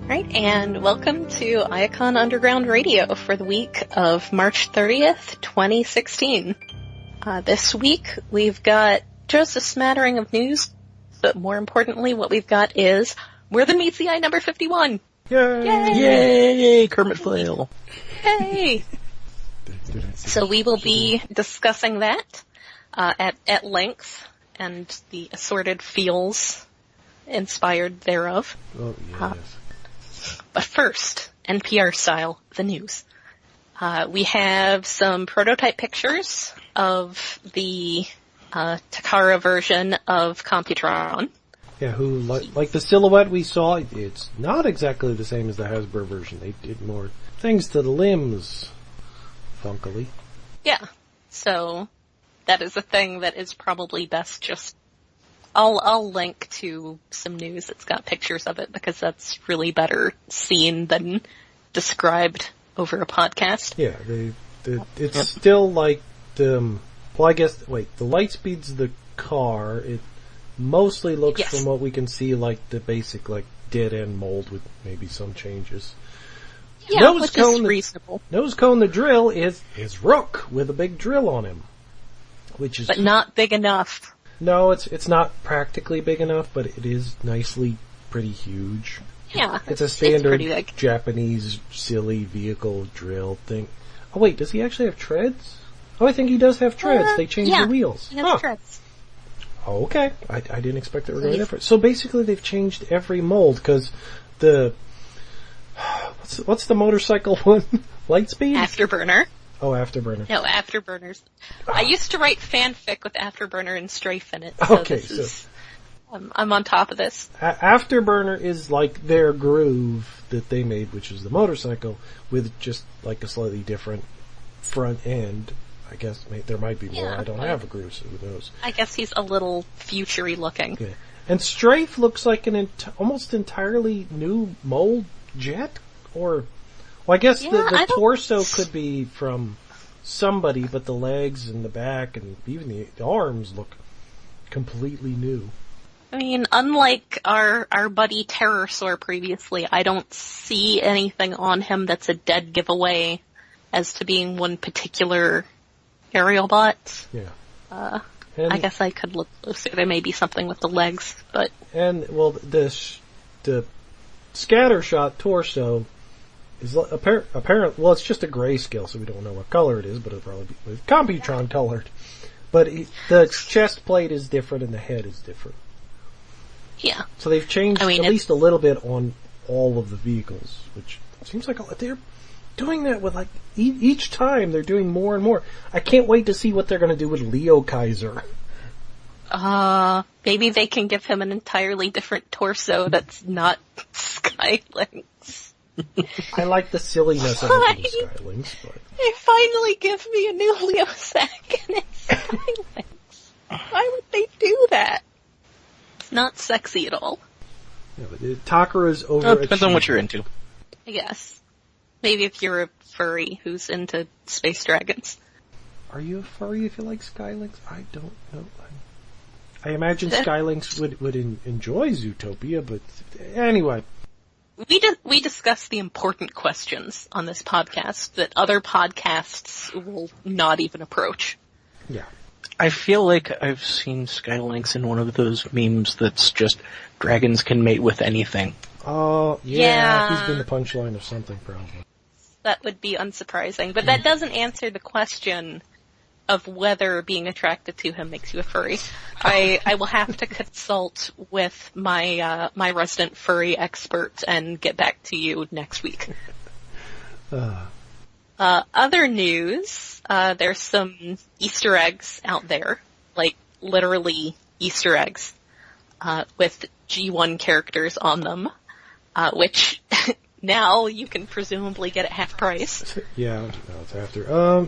Right, and welcome to Iacon Underground Radio for the week of March 30th, 2016. This week, we've got just a smattering of news, but more importantly, what we've got is More Than Meets the Eye number 51. Yay! Yay! Kermit Flail. Yay! So we will be discussing that at length, and the assorted feels inspired thereof. Oh, yes. But first, NPR style, the news. We have some prototype pictures of the Takara version of Computron. Yeah, who, like the silhouette we saw, it's not exactly the same as the Hasbro version. They did more things to the limbs, funkily. Yeah, so that is a thing that is probably best just... I'll link to some news that's got pictures of it, because that's really better seen than described over a podcast. Yeah, it's still like the... Well, I guess, the Lightspeed's the car. It mostly looks, from what we can see, like the basic, dead-end mold with maybe some changes. Yeah, which is reasonable. Nose Cone the drill is Rook with a big drill on him. But not big enough. No, it's not practically big enough, but it is nicely pretty huge. Yeah, it's a standard it's Japanese silly vehicle drill thing. Oh wait, does he actually have treads? Oh, I think he does have treads. They changed the wheels. He has treads. Oh, okay. I didn't expect they were going to be different. So basically they've changed every mold, because the... What's the motorcycle one? Lightspeed? Afterburner. Oh, Afterburner. No, Afterburners. I used to write fanfic with Afterburner and Strafe in it, so okay, I'm on top of this. Afterburner is like their groove that they made, which is the motorcycle, with just like a slightly different front end. I guess there might be more. I don't have a groove, so who knows? I guess he's a little future-y looking. Yeah. And Strafe looks like an almost entirely new mold jet, or... Well, I guess the torso could be from somebody, but the legs and the back and even the arms look completely new. I mean, unlike our buddy Terrorsaur previously, I don't see anything on him that's a dead giveaway as to being one particular aerial bot. Yeah. I guess I could look closer. There may be something with the legs, but... And, well, the scattershot torso... is apparent. Well, it's just a grayscale, so we don't know what color it is, but it'll probably be Computron colored. But the chest plate is different and the head is different. Yeah. So they've changed at least a little bit on all of the vehicles, which seems like they're doing that with each time they're doing more and more. I can't wait to see what they're going to do with Leo Kaiser. Maybe they can give him an entirely different torso that's not Skylynx. I like the silliness of it in Skylynx, but... They finally give me a new Leo Sack and it's Skylynx. Why would they do that? It's not sexy at all. Yeah, but Takara's over. It depends on what you're into. I guess. Maybe if you're a furry who's into space dragons. Are you a furry if you like Skylynx? I don't know. I imagine Skylynx would enjoy Zootopia, but anyway... We discuss the important questions on this podcast that other podcasts will not even approach. Yeah. I feel like I've seen Skylynx in one of those memes that's just dragons can mate with anything. Oh, yeah. He's been the punchline of something, probably. That would be unsurprising, but that doesn't answer the question of whether being attracted to him makes you a furry. I will have to consult with my my resident furry expert and get back to you next week. Other news, there's some Easter eggs out there, like literally Easter eggs, with G1 characters on them, which now you can presumably get at half price. Yeah, no, it's after.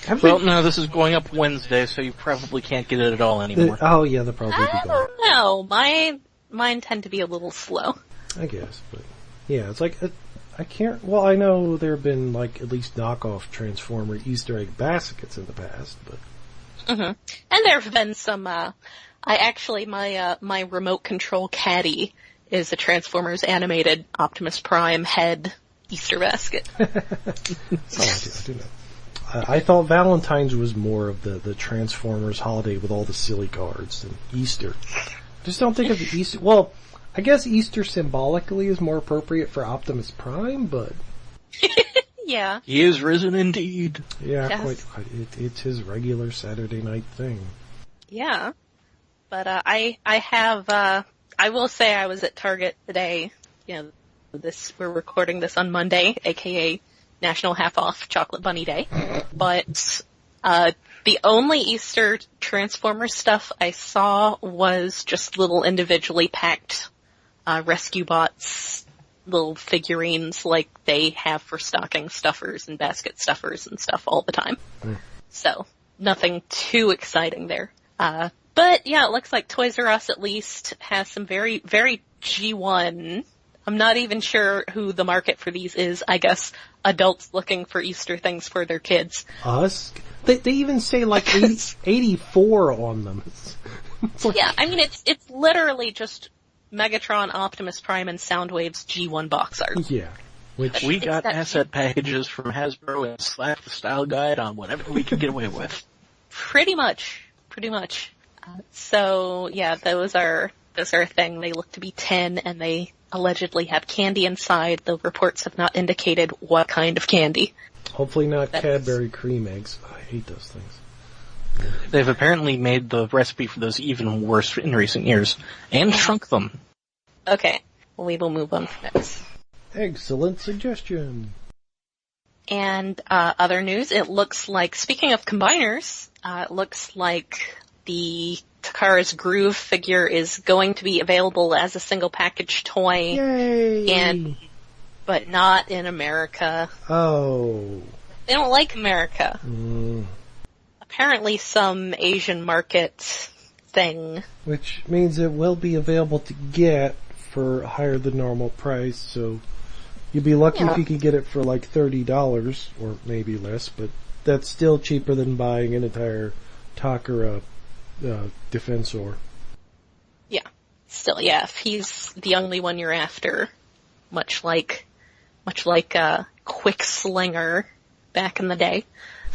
No, this is going up Wednesday, so you probably can't get it at all anymore. They'll probably be gone. I don't know. Mine tend to be a little slow. I guess, but yeah, it's like I can't. Well, I know there have been at least knockoff Transformer Easter egg baskets in the past, but. Mm-hmm. And there have been some. My remote control caddy is a Transformers animated Optimus Prime head Easter basket. I do know. I thought Valentine's was more of the Transformers holiday with all the silly cards than Easter. Just don't think of the Easter. Well, I guess Easter symbolically is more appropriate for Optimus Prime, but yeah, he is risen indeed. Yeah, yes. It's his regular Saturday night thing. Yeah, but I will say I was at Target today. You know, we're recording this on Monday, aka National Half Off Chocolate Bunny Day. But the only Easter Transformers stuff I saw was just little individually packed rescue bots, little figurines like they have for stocking stuffers and basket stuffers and stuff all the time. So, nothing too exciting there. But yeah, it looks like Toys R Us at least has some very, very G1. I'm not even sure who the market for these is. I guess adults looking for Easter things for their kids. Us? They even say like 84 on them. It's like... Yeah, I mean it's literally just Megatron, Optimus Prime, and Soundwave's G1 box art. Yeah. Which we got asset packages from Hasbro and slapped the style guide on whatever we could get away with. Pretty much. So yeah, those are a thing. They look to be 10 and they allegedly have candy inside, though reports have not indicated what kind of candy. Hopefully not Cadbury cream eggs. I hate those things. They've apparently made the recipe for those even worse in recent years, and shrunk them. Okay, well, we will move on from this. Excellent suggestion. And other news, it looks like, speaking of combiners, it looks like the Takara's Groove figure is going to be available as a single package toy. Yay! But not in America. Oh. They don't like America. Mm. Apparently some Asian market thing. Which means it will be available to get for higher than normal price, so you'd be lucky if you could get it for like $30 or maybe less, but that's still cheaper than buying an entire Takara Defensor. Yeah. Still, yeah, if he's the only one you're after, much like Quick Slinger back in the day.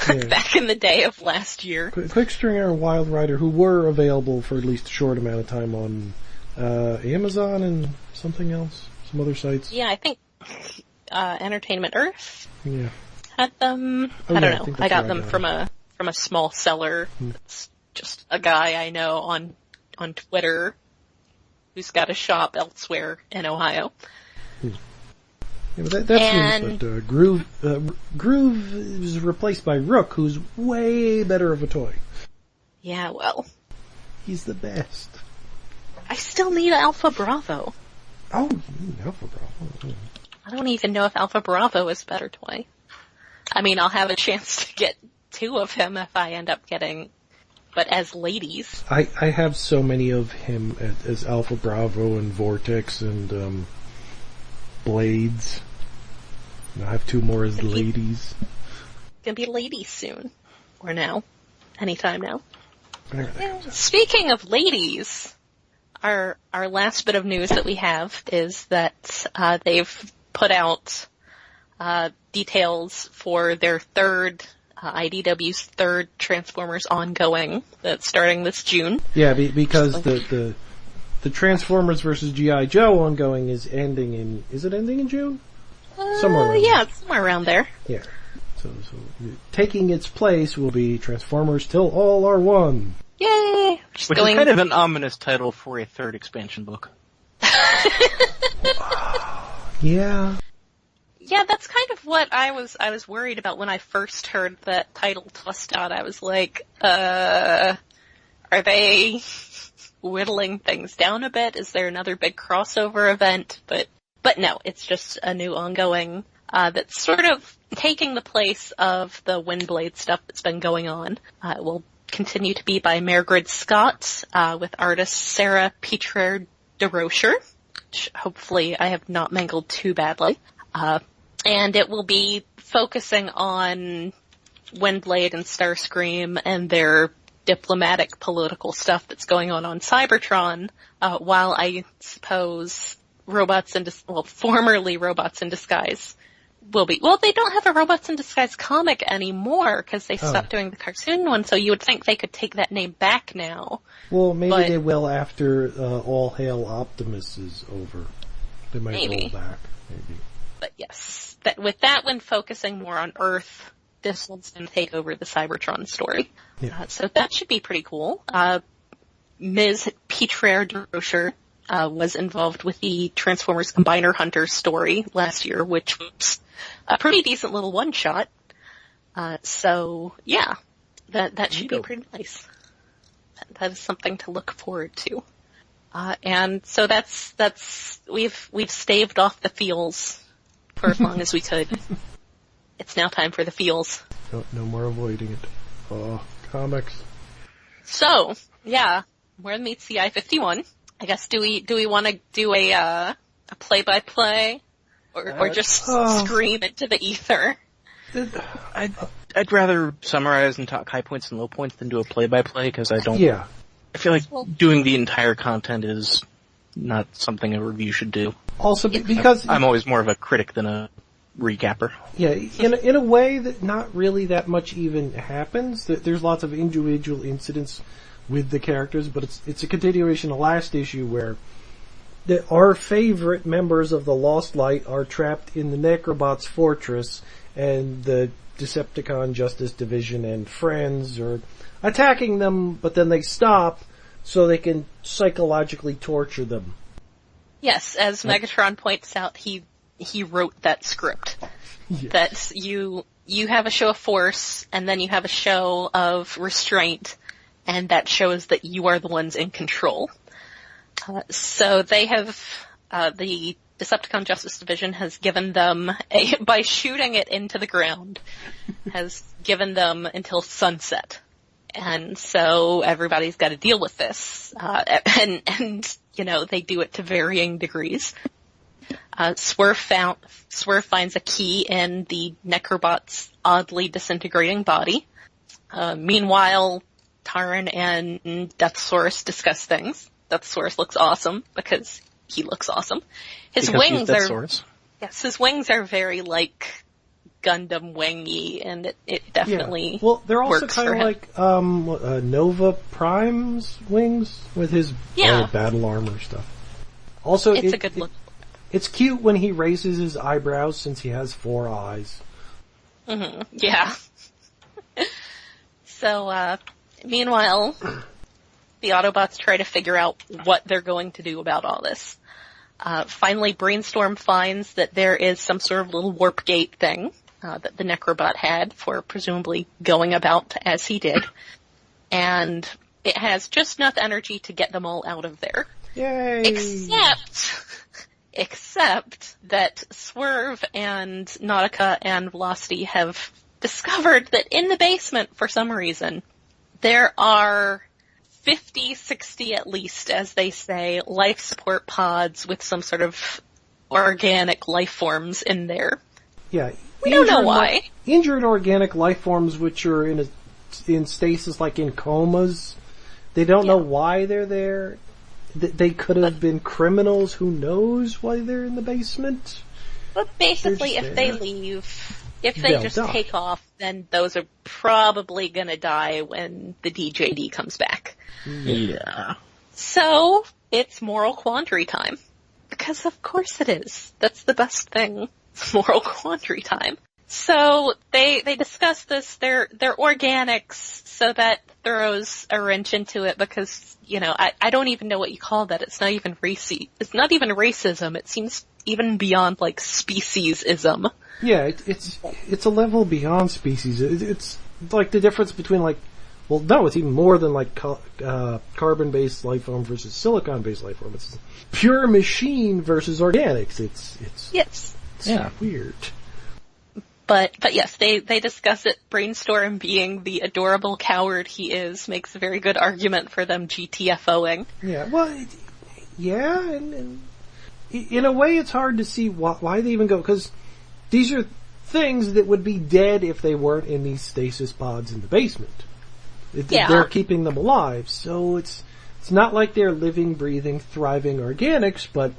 Yeah. Back in the day of last year. Quick Slinger and Wild Rider, who were available for at least a short amount of time on Amazon and something else, some other sites. Yeah, I think Entertainment Earth had them. Oh, I don't know. I got them from a small seller. It's just a guy I know on Twitter who's got a shop elsewhere in Ohio. Yeah, but that seems that Groove is replaced by Rook, who's way better of a toy. Yeah, well. He's the best. I still need Alpha Bravo. Oh, you need Alpha Bravo. I don't even know if Alpha Bravo is a better toy. I mean, I'll have a chance to get 2 of him if I end up getting, but as ladies. I have so many of him as Alpha Bravo and Vortex and Blades. And I have 2 more as ladies. Gonna be ladies soon. Or now. Anytime now. Speaking of ladies, our last bit of news that we have is that they've put out details for their IDW's third Transformers ongoing that's starting this June. Yeah, because the Transformers vs. G.I. Joe ongoing is ending in... Is it ending in June? Somewhere around there. It's somewhere around there. Yeah. So taking its place will be Transformers Till All Are One. Yay! Which is kind of an ominous title for a third expansion book. Yeah. Yeah, that's kind of what I was worried about when I first heard that title tossed out. I was like, are they whittling things down a bit? Is there another big crossover event? But no, it's just a new ongoing, that's sort of taking the place of the Windblade stuff that's been going on. It will continue to be by Margaret Scott, with artist Sarah Petre de Rocher, which hopefully I have not mangled too badly. And it will be focusing on Windblade and Starscream and their diplomatic political stuff that's going on Cybertron, while I suppose formerly Robots in Disguise will be. Well, they don't have a Robots in Disguise comic anymore because they stopped doing the cartoon one, so you would think they could take that name back now. Well, maybe they will after All Hail Optimus is over. They might roll back, maybe. But yes, with that one focusing more on Earth, this one's going to take over the Cybertron story. Yeah. So that should be pretty cool. Ms. Petraire Droscher was involved with the Transformers Combiner Hunter story last year, which was a pretty decent little one-shot. So, yeah, that should be pretty nice. That is something to look forward to. And so we've staved off the feels for as long as we could. It's now time for the feels. No more avoiding it. Oh, comics. So, yeah, where meets the I-51? I guess do we want to do a play-by-play or just scream into the ether? I'd rather summarize and talk high points and low points than do a play-by-play because I don't. Yeah. I feel like doing the entire content is not something a review should do. Also, because I'm always more of a critic than a recapper. Yeah, in a way that not really that much even happens. There's lots of individual incidents with the characters, but it's a continuation of last issue where our favorite members of the Lost Light are trapped in the Necrobots' fortress, and the Decepticon Justice Division and friends are attacking them, but then they stop so they can psychologically torture them. Yes, as Megatron points out, he wrote that script. Yes. That you have a show of force, and then you have a show of restraint, and that shows that you are the ones in control. So they have, the Decepticon Justice Division has given them, by shooting it into the ground, has given them until sunset. And so everybody's got to deal with this. And they do it to varying degrees. Swerve finds a key in the Necrobot's oddly disintegrating body. Meanwhile, Taran and Deathsaurus discuss things. Deathsaurus looks awesome because he looks awesome. His wings are very like Gundam wingy, and it definitely yeah. Well, they're also kind of like Nova Prime's wings with his battle armor stuff. Also, it's a good look. It's cute when he raises his eyebrows since he has 4 eyes. Mm-hmm. Yeah. So, meanwhile, the Autobots try to figure out what they're going to do about all this. Finally, Brainstorm finds that there is some sort of little warp gate thing that the Necrobot had for presumably going about as he did. And it has just enough energy to get them all out of there. Yay! Except that Swerve and Nautica and Velocity have discovered that in the basement, for some reason, there are 50, 60 at least, as they say, life support pods with some sort of organic life forms in there. Yeah. We don't know why. Injured organic life forms which are in stasis, like in comas. They don't know why they're there. They could have been criminals. Who knows why they're in the basement? But basically, if they leave, if they just take off, then those are probably going to die when the DJD comes back. Yeah. So, it's moral quandary time. Because of course it is. That's the best thing. It's moral quandary time. So, they discuss this. They're organics, so that throws a wrench into it because, I don't even know what you call that. It's not even it's not even racism. It seems even beyond, like, speciesism. Yeah, it's a level beyond species. It's like the difference between, like, well, no, it's even more than, like, carbon-based life form versus silicon-based life form. It's pure machine versus organics. It's weird. But yes, they discuss it. Brainstorm, being the adorable coward he is, makes a very good argument for them GTFOing. Yeah, well, and in a way it's hard to see why they even go, because these are things that would be dead if they weren't in these stasis pods in the basement. They're keeping them alive, so it's not like they're living, breathing, thriving organics, but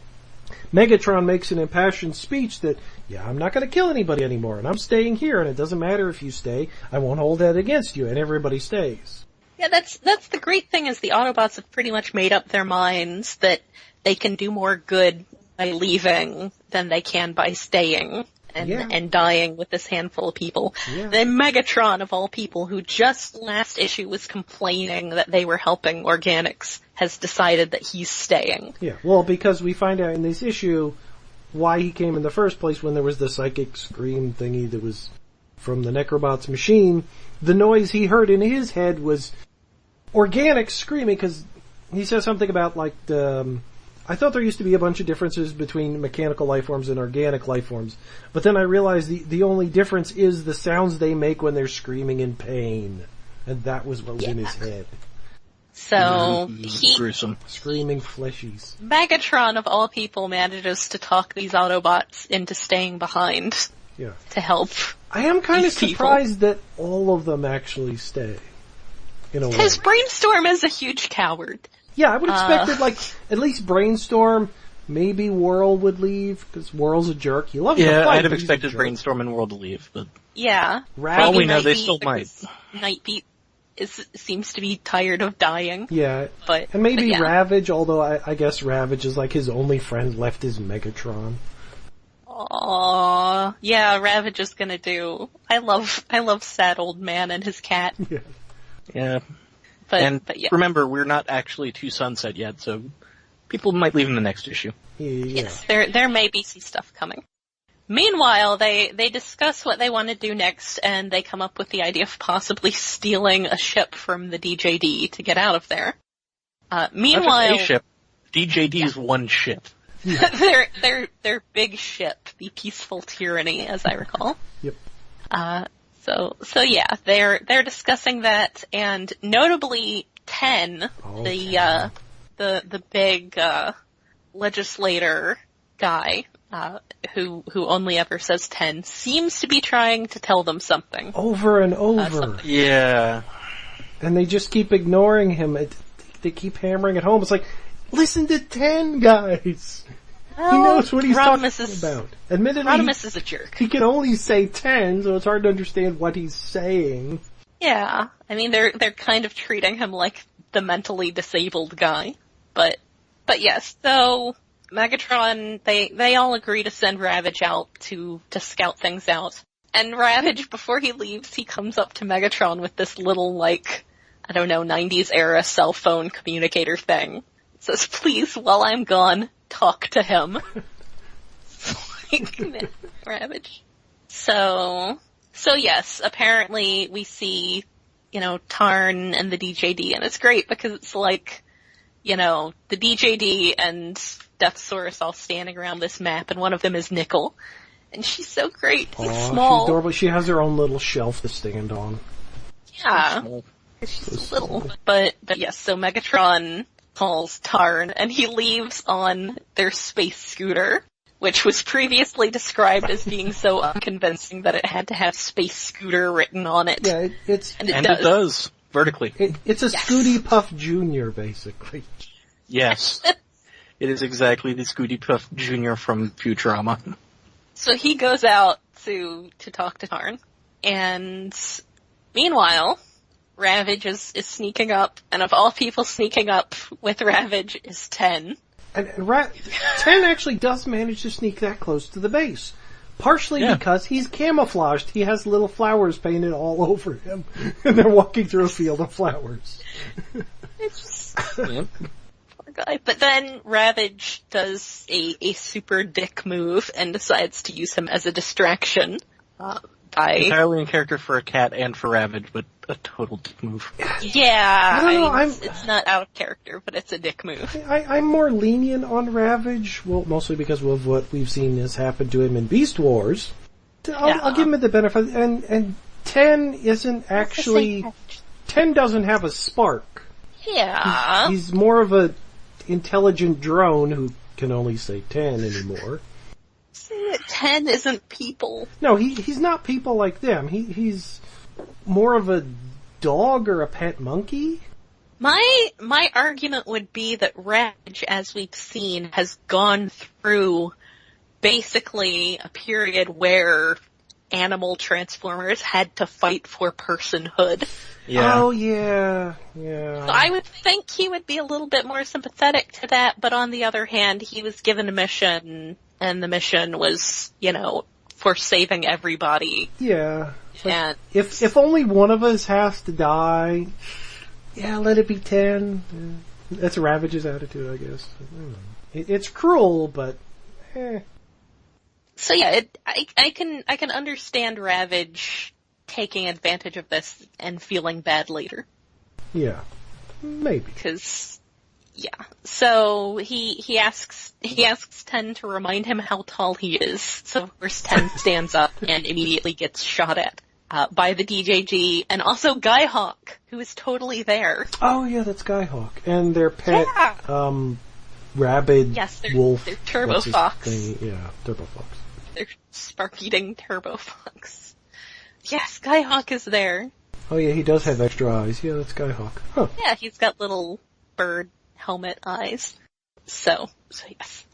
Megatron makes an impassioned speech that, yeah, I'm not going to kill anybody anymore, and I'm staying here, and it doesn't matter if you stay, I won't hold that against you, and everybody stays. Yeah, that's the great thing is the Autobots have pretty much made up their minds that they can do more good by leaving than they can by staying and dying with this handful of people. Yeah. Then Megatron, of all people, who just last issue was complaining that they were helping organics, has decided that he's staying. Yeah, well, because we find out in this issue why he came in the first place when there was the psychic scream thingy that was from the Necrobot's machine. The noise he heard in his head was organics screaming, because he says something about, like, I thought there used to be a bunch of differences between mechanical life forms and organic life forms, but then I realized the only difference is the sounds they make when they're screaming in pain. And that was what was in his head. So, gruesome. Screaming fleshies. Megatron, of all people, manages to talk these Autobots into staying behind to help. I am kind of surprised that all of them actually stay. Because Brainstorm is a huge coward. Yeah, I would expect that, like, at least Brainstorm, maybe Whirl would leave, because Whirl's a jerk. He loves to fight, I'd have expected Brainstorm and Whirl to leave, but... Yeah. For all we know, they still might. Nightbeat seems to be tired of dying. Yeah. And maybe Ravage, although I guess Ravage is like his only friend left is Megatron. Aww. Yeah, Ravage is gonna do... I love sad old man and his cat. Yeah. Yeah. But remember, we're not actually to Sunset yet, so people might leave in the next issue. Yeah. Yes, there may be some stuff coming. Meanwhile, they discuss what they want to do next, and they come up with the idea of possibly stealing a ship from the DJD to get out of there. Meanwhile... Not a ship. DJD's one ship. their big ship, the Peaceful Tyranny, as I recall. Yep. So yeah, they're discussing that, and notably 10, the big legislator guy, who only ever says 10, seems to be trying to tell them something. Over and over. Yeah. And they just keep ignoring him. They keep hammering it home. It's like, listen to 10, guys! He knows what he's talking about. Admittedly, Rodimus is a jerk. He can only say 10, so it's hard to understand what he's saying. Yeah. I mean, they're kind of treating him like the mentally disabled guy. But yes, so Megatron, they all agree to send Ravage out to scout things out. And Ravage, before he leaves, he comes up to Megatron with this little, like, I don't know, 90s era cell phone communicator thing. It says, please, while I'm gone, talk to him. Like, Ravage. So yes, apparently we see, Tarn and the DJD, and it's great because it's like, the DJD and Deathsaurus all standing around this map, and one of them is Nickel. And she's so great. She's small. She's adorable. She has her own little shelf to stand on. Yeah. She's little. But yes, so Megatron calls Tarn, and he leaves on their space scooter, which was previously described as being so unconvincing that it had to have Space Scooter written on it. Yeah, it does. Vertically. It's a Scooty Puff Jr., basically. Yes. It is exactly the Scooty Puff Jr. from Futurama. So he goes out to talk to Tarn, and meanwhile, Ravage is sneaking up, and of all people sneaking up with Ravage is 10. And 10 actually does manage to sneak that close to the base. Partially because he's camouflaged. He has little flowers painted all over him. And they're walking through a field of flowers. It's just... Poor guy. But then Ravage does a super dick move and decides to use him as a distraction. Entirely in character for a cat and for Ravage, but a total dick move. Yeah, I don't know, it's not out of character, but it's a dick move. I'm more lenient on Ravage, well, mostly because of what we've seen has happened to him in Beast Wars. I'll give him the benefit, and 10 isn't actually... 10 doesn't have a spark. Yeah. He's more of a intelligent drone who can only say 10 anymore. 10 isn't people. No, he's not people like them. He's more of a dog or a pet monkey. My argument would be that Ravage, as we've seen, has gone through basically a period where animal transformers had to fight for personhood. Yeah. Oh, yeah. So I would think he would be a little bit more sympathetic to that, but on the other hand, he was given a mission, and the mission was, for saving everybody. Yeah. And if only one of us has to die, yeah, let it be 10. That's Ravage's attitude, I guess. It's cruel, but So yeah, I can understand Ravage taking advantage of this and feeling bad later. Yeah, maybe. Because, yeah. So he asks 10 to remind him how tall he is. So of course 10 stands up and immediately gets shot at by the DJG, and also Skyhawk, who is totally there. Oh yeah, that's Skyhawk, and their pet rabid wolf. They're Turbo Fox. Yeah, Turbo Fox. They're spark-eating Turbo Fox. Yes, Skyhawk is there. Oh yeah, he does have extra eyes. Yeah, that's Skyhawk. Huh. Yeah, he's got little bird helmet eyes. So yes.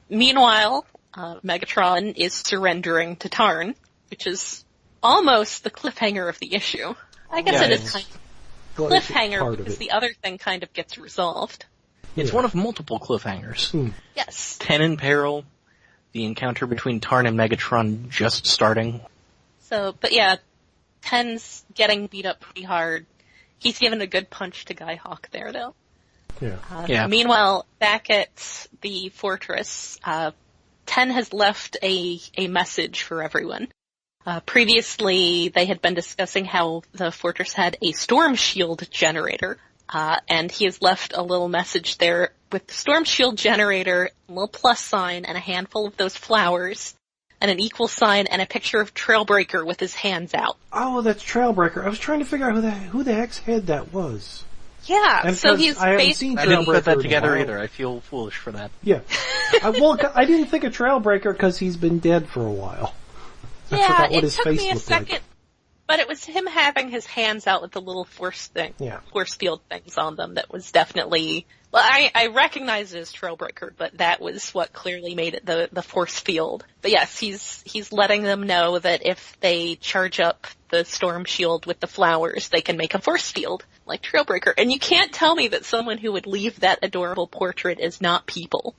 Meanwhile, Megatron is surrendering to Tarn, which is almost the cliffhanger of the issue. I guess it is kind of cliffhanger because the other thing kind of gets resolved. It's one of multiple cliffhangers. Yes. 10 in peril, the encounter between Tarn and Megatron just starting. So, but yeah, 10's getting beat up pretty hard. He's given a good punch to Skyhawk there, though. Yeah. Meanwhile, back at the fortress, 10 has left a message for everyone. Previously, they had been discussing how the fortress had a storm shield generator, and he has left a little message there with the storm shield generator, a little plus sign, and a handful of those flowers, and an equal sign, and a picture of Trailbreaker with his hands out. Oh, that's Trailbreaker. I was trying to figure out who the heck's head that was. Yeah, and so he's I didn't put that together either. I feel foolish for that. Yeah. I didn't think of Trailbreaker because he's been dead for a while. I forgot what his face looked like. But it was him having his hands out with the little force field things on them that was definitely, well, I recognize it as Trailbreaker, but that was what clearly made it the force field. But yes, he's letting them know that if they charge up the storm shield with the flowers, they can make a force field, like Trailbreaker. And you can't tell me that someone who would leave that adorable portrait is not people.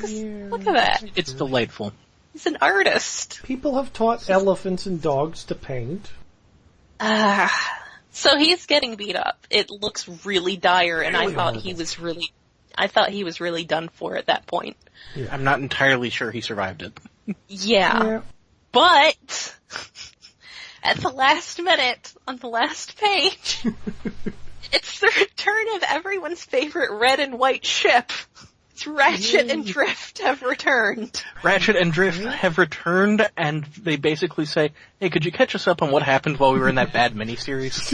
Look at that. It's delightful. He's an artist. People have taught elephants and dogs to paint. So he's getting beat up. It looks really dire, and I thought he was really done for at that point. Yeah. I'm not entirely sure he survived it. Yeah. But at the last minute, on the last page, it's the return of everyone's favorite red and white ship. Ratchet and Drift have returned. Ratchet and Drift have returned, and they basically say, hey, could you catch us up on what happened while we were in that bad miniseries?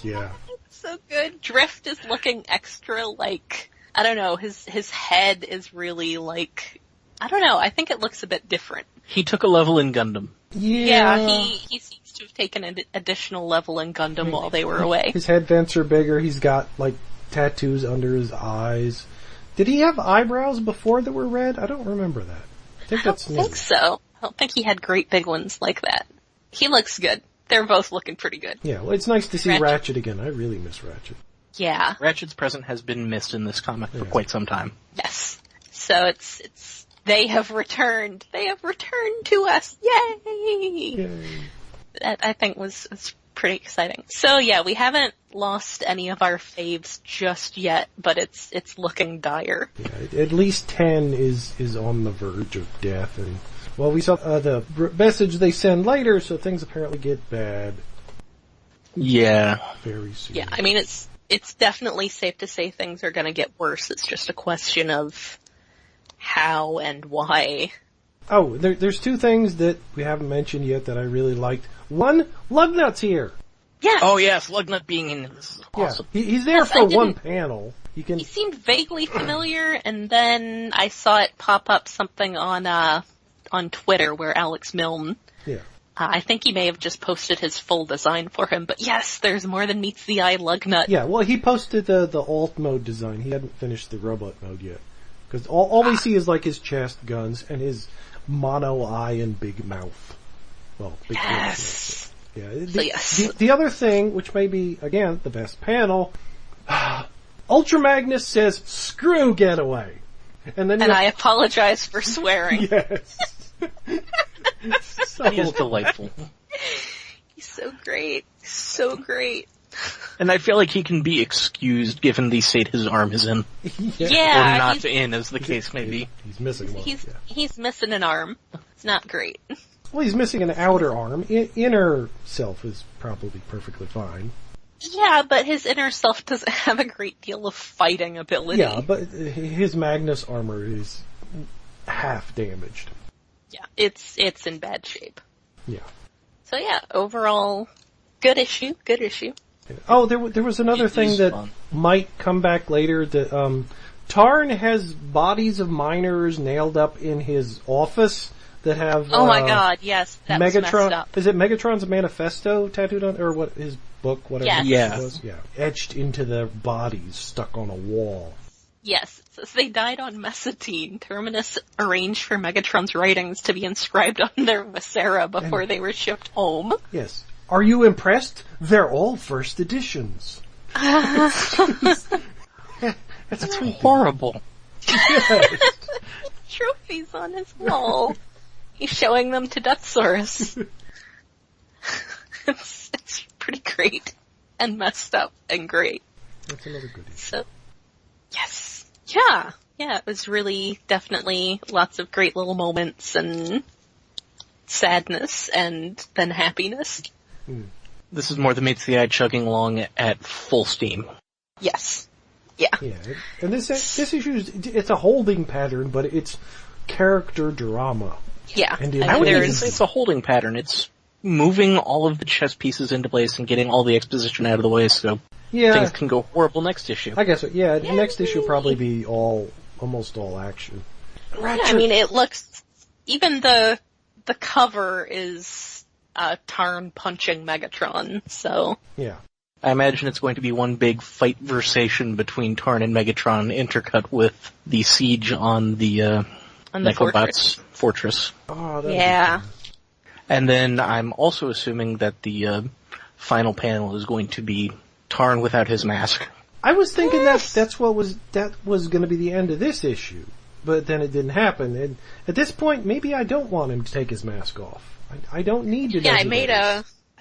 Yeah. It's so good. Drift is looking extra, I don't know, his head is really I don't know, I think it looks a bit different. He took a level in Gundam. Yeah, he seems to have taken an additional level in Gundam while they were away. His head vents are bigger, he's got, tattoos under his eyes. Did he have eyebrows before that were red? I don't remember that. I think that's new. I don't think so. I don't think he had great big ones like that. He looks good. They're both looking pretty good. Yeah, well, it's nice to see Ratchet again. I really miss Ratchet. Yeah. Ratchet's presence has been missed in this comic for quite some time. Yes. So it's they have returned. They have returned to us. Yay! That I think was pretty exciting. So yeah, we haven't lost any of our faves just yet, but it's looking dire. Yeah, at least 10 is on the verge of death, and well, we saw the message they send later, so things apparently get bad. Yeah. Very soon. Yeah, I mean it's definitely safe to say things are going to get worse. It's just a question of how and why. Oh, there's two things that we haven't mentioned yet that I really liked. One, Lugnut's here. Yes. Oh yes, Lugnut being in this is awesome. Yeah, he's there for one panel. He seemed vaguely familiar, and then I saw it pop up something on Twitter where Alex Milne I think he may have just posted his full design for him, but yes, there's more than meets the eye lug nut. Yeah, well, he posted the alt mode design. He hadn't finished the robot mode yet. Because all we see is like his chest, guns, and his mono eye and big mouth. Well, big yes. Mouth. Yeah. The other thing, which may be, again, the best panel, Ultra Magnus says, "Screw Getaway." And I apologize for swearing. Yes. So he is delightful. He's so great. So great. And I feel like he can be excused given the state his arm is in. Yeah. Or not in, as the case may be. He's missing one. He's missing an arm. It's not great. Well, he's missing an outer arm. Inner self is probably perfectly fine. Yeah, but his inner self doesn't have a great deal of fighting ability. Yeah, but his Magnus armor is half damaged. Yeah, it's in bad shape. Yeah. So yeah, overall, good issue. Oh, there was another thing that might come back later. That Tarn has bodies of miners nailed up in his office that have. Oh my God! Yes, that was messed up. Is it Megatron's manifesto tattooed on, or what? His book, whatever. Yes. It was? Yeah, etched into their bodies, stuck on a wall. Yes, it says they died on Mesotine. Terminus arranged for Megatron's writings to be inscribed on their viscera before they were shipped home. Yes. Are you impressed? They're all first editions. That's horrible. Yes. Trophies on his wall. He's showing them to Deathsaurus. It's pretty great. And messed up and great. That's another good issue. So, yes. Yeah, it was really definitely lots of great little moments and sadness and then happiness. This is more than meets the eye chugging along at full steam. Yes. Yeah. Yeah, and this issue it's a holding pattern, but it's character drama. Yeah. And I wouldn't even say it's a holding pattern. It's moving all of the chess pieces into place and getting all the exposition out of the way so things can go horrible next issue. I guess so. Yeah, next issue will probably be almost all action. Yeah, I mean, it looks, even the cover is Tarn punching Megatron, so. Yeah. I imagine it's going to be one big fight versation between Tarn and Megatron, intercut with the siege on the Necrobot's fortress. Oh, yeah. And then I'm also assuming that the final panel is going to be Tarn without his mask. I was thinking that was going to be the end of this issue, but then it didn't happen. And at this point, maybe I don't want him to take his mask off. I don't need to. Yeah, I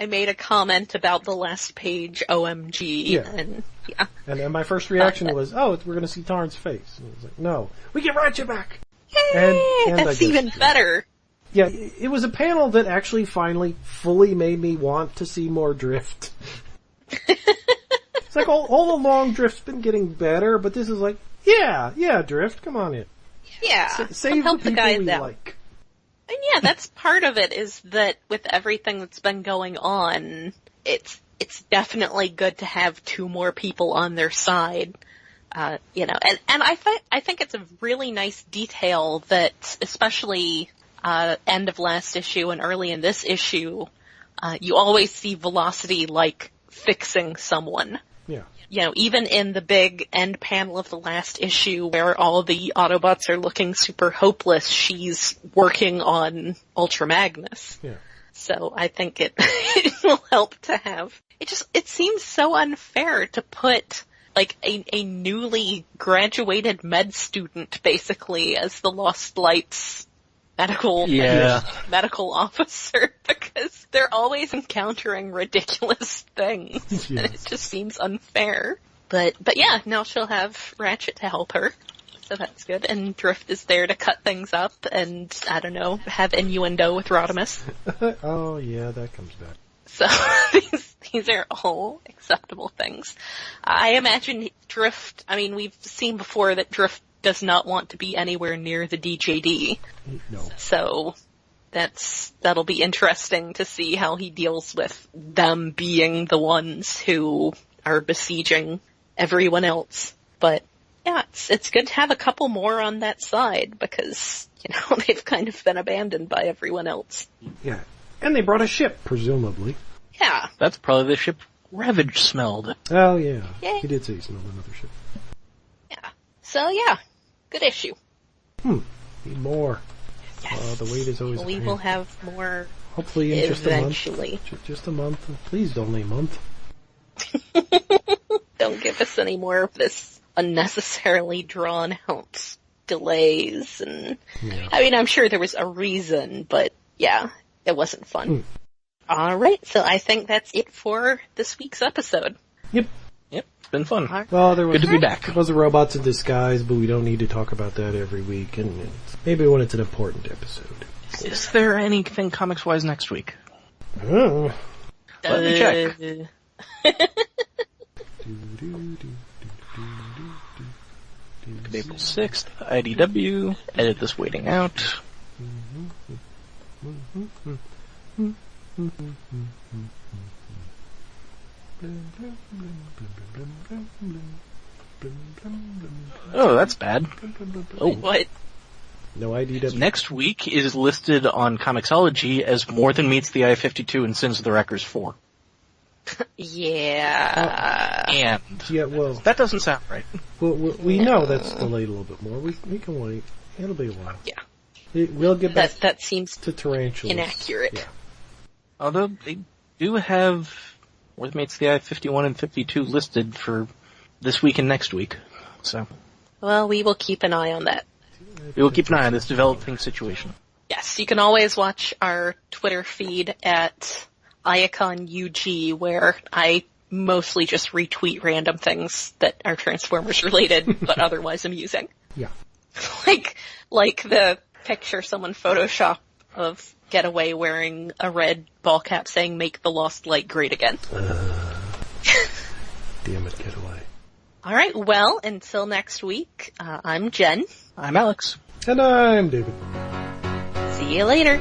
made a comment about the last page, OMG, and yeah. And my first reaction was, we're going to see Tarn's face. And I was like, no, we get Ratchet back. And that's even better. Yeah, it was a panel that actually finally fully made me want to see more Drift. It's like all along Drift's been getting better, but this is like, yeah, Drift, come on in. Yeah, save help the the guys we out. like. And yeah, that's part of it, is that with everything that's been going on, it's definitely good to have two more people on their side. And I think it's a really nice detail that, especially end of last issue and early in this issue, you always see Velocity like fixing someone. Yeah. You know, even in the big end panel of the last issue where all the Autobots are looking super hopeless, she's working on Ultra Magnus. Yeah. So I think it will help to have. It seems so unfair to put like a newly graduated med student basically as the Lost Lights medical officer, because they're always encountering ridiculous things. Yes. And it just seems unfair. But yeah, now she'll have Ratchet to help her. So that's good. And Drift is there to cut things up and, I don't know, have innuendo with Rodimus. Oh yeah, that comes back. So these are all acceptable things. I imagine Drift, I mean, we've seen before that Drift does not want to be anywhere near the DJD. No. So that'll be interesting to see how he deals with them being the ones who are besieging everyone else. But yeah, it's good to have a couple more on that side because, they've kind of been abandoned by everyone else. Yeah. And they brought a ship, presumably. Yeah. That's probably the ship Ravage smelled. Oh, yeah. Yay. He did say he smelled another ship. Yeah. So, yeah. Good issue. Need more. Yes. The wait is always We will have more hopefully in eventually. Just a month. Please, only a month. Don't give us any more of this unnecessarily drawn out delays and I mean, I'm sure there was a reason, but yeah, it wasn't fun. Alright, so I think that's it for this week's episode. Yep. It's been fun. Well, Good to be back. There was a Robots in Disguise, but we don't need to talk about that every week, and maybe when it's an important episode. Is there anything comics-wise next week? Oh. Let me check. April 6th, IDW, edit this waiting out. Oh, that's bad. Oh, what? No IDW. Next week is listed on Comixology as More Than Meets the Eye 52 and Sins of the Wreckers 4. Yeah. Well, that doesn't sound right. Well, we know that's delayed a little bit more. We can wait. It'll be a while. Yeah. We'll get back that seems to Tarantulas. Inaccurate. Yeah. Although they do have More Than Meets the Eye 51 and 52 listed for this week and next week. So, well, we will keep an eye on that. We will keep an eye on this developing situation. Yes, you can always watch our Twitter feed at Iacon UG, where I mostly just retweet random things that are Transformers related, but otherwise amusing. Yeah. like the picture someone photoshopped of Getaway wearing a red ball cap saying "Make the Lost Light Great Again." Damn it, Getaway. Alright, well, until next week, I'm Jen. I'm Alex. And I'm David. See you later.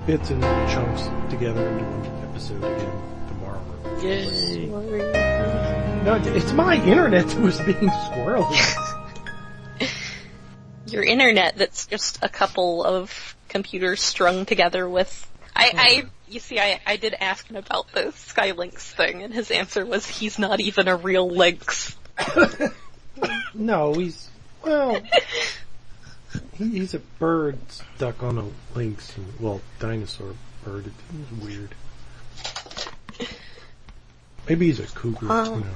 Bits and chunks together into one episode again tomorrow. Yay. No, it's my internet that was being squirrely. Your internet that's just a couple of computers strung together with... You see, I did ask him about the Skylinks thing, and his answer was he's not even a real Lynx. No, he's a bird stuck on a lynx. Dinosaur bird. It's weird. Maybe he's a cougar. Who knows?